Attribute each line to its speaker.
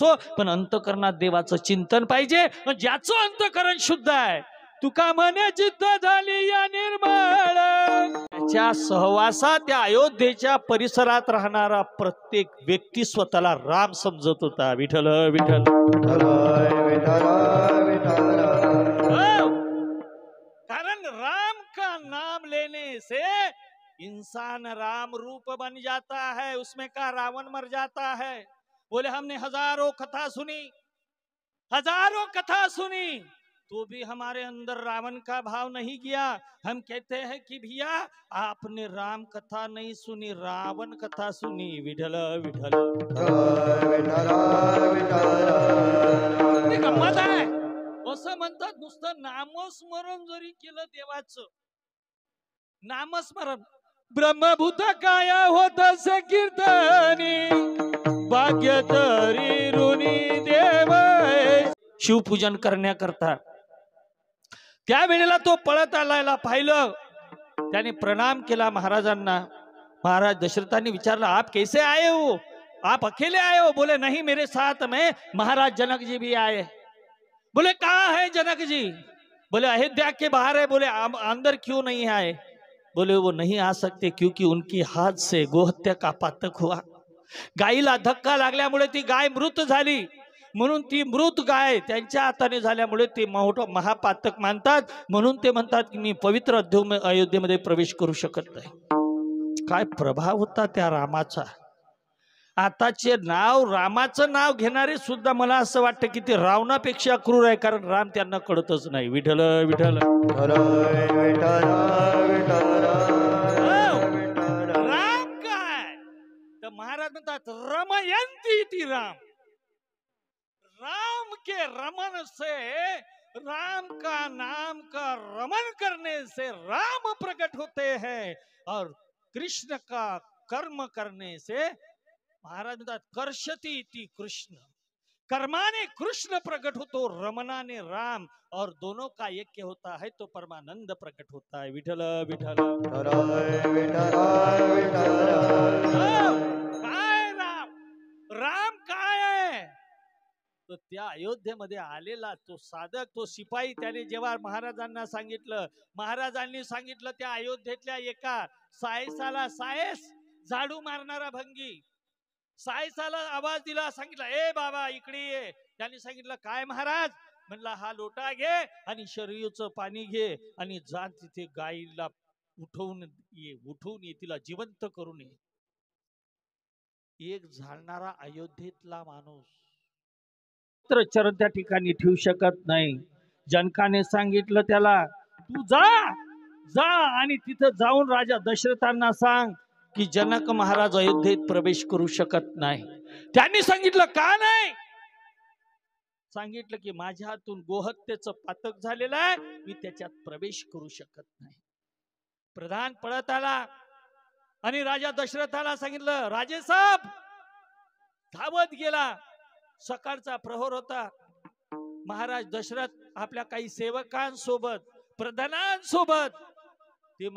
Speaker 1: असतो, पण अंतःकरणात देवाचं चिंतन पाहिजे. ज्याचं अंतःकरण शुद्ध आहे, तुका म्हणे चित्त झाली या निर्मळ, त्याच्या सहवासात त्या अयोध्येच्या परिसरात राहणारा प्रत्येक व्यक्ती स्वतःला राम समजत होता. विठ्ठल विठ्ठल कारण राम का नाम लेने से इंसान राम रूप बन जाता है, उसमें का रावण मर जाता है। बोले हमने हजारों कथा सुनी तो भी हमारे अंदर रावण का भाव नहीं गया। हम कहते हैं कि भैया आपने राम कथा नहीं सुनी, रावण कथा सुनी। विठल विठल गंमत आहे असं म्हणतात, नुसतं नामस्मरण जरी केलं देवाचं, नामस्मरण ब्रह्मभूत काय होत से कीर्तनी, भाग्य तरी ऋणी देव। शिवपूजन करण्याकरता त्या वेळेला तो पळत आलायला पाहिलं, त्याने प्रणाम केला महाराजांना। महाराज दशरथांनी विचारला, आप कैसे आए हो, आप अकेले आए हो? बोले नहीं, मेरे साथ में महाराज जनक जी भी आए। बोले कहाँ है जनक जी? बोले अयोध्या के बाहर है। बोले अंदर क्यों नहीं आए? बोले वो नहीं आ सकते क्योंकि उनकी हाथ से गोहत्या का पातक हुआ, गायीला धक्का लागल्यामुळे ती गाय मृत झाली, म्हणून ती मृत गाय त्यांच्या हाताने झाल्यामुळे ते महापातक मानतात, म्हणून ते म्हणतात की मी पवित्र अयोध्येमध्ये प्रवेश करू शकत नाही। काय प्रभाव होता त्या रामाचा। आताचे रामाचं नाव घेणारे सुद्धा मला असं वाटतं की ते रावणापेक्षा क्रूर आहे, कारण राम त्यांना कळतच नाही। विठ्ठल विठ्ठल राम काय तर महाराज म्हणतात रमयंती ती राम, राम के रमन से, राम का नाम का रमन करने से राम प्रकट होते हैं, और कृष्ण का कर्म करने से महाराज म्हणतात कर्षती ती कृष्ण, कर्माने कृष्ण प्रकट होतो, रमनाने राम, और दोनों का ऐक्य होता है तो परमानंद प्रकट होता है। विठल विठल काय राम काय आहे? तो त्या अयोध्येमध्ये आलेला तो साधक, तो शिपाई, त्याने जेव्हा महाराजांना सांगितलं, महाराजांनी सांगितलं त्या अयोध्येतल्या एका सायसाला, सायस झाडू मारणारा भंगी सायसाला आवाज दिला, सांगितलं ए बाबा इकडे ये। त्यांनी सांगितलं काय महाराज? म्हणला हा लोटा घे आणि शरीराचं पाणी घे आणि जा तिथे गायीला उठवून ये, तिला जिवंत करून ये। एक झाडणारा अयोध्येतला माणूस चरण त्या ठिकाणी ठेवू शकत नाही। जनकाने सांगितलं त्याला तू जा आणि तिथं जाऊन राजा दशरथांना सांग की जनक महाराज अयोध्येत प्रवेश करू शकत नाही। त्यांनी सांगितलं का नाही? सांगितलं की माझ्या हातून गोहत्येचं पातक झालेलं आहे, मी त्याच्यात प्रवेश करू शकत नाही। प्रधान पळत आला आणि राजा दशरथाला सांगितलं, राजे साहेब धावत गेला। सकाळचा प्रहर होता, महाराज दशरथ आपल्या काही सेवकांसोबत, प्रधानांसोबत, ते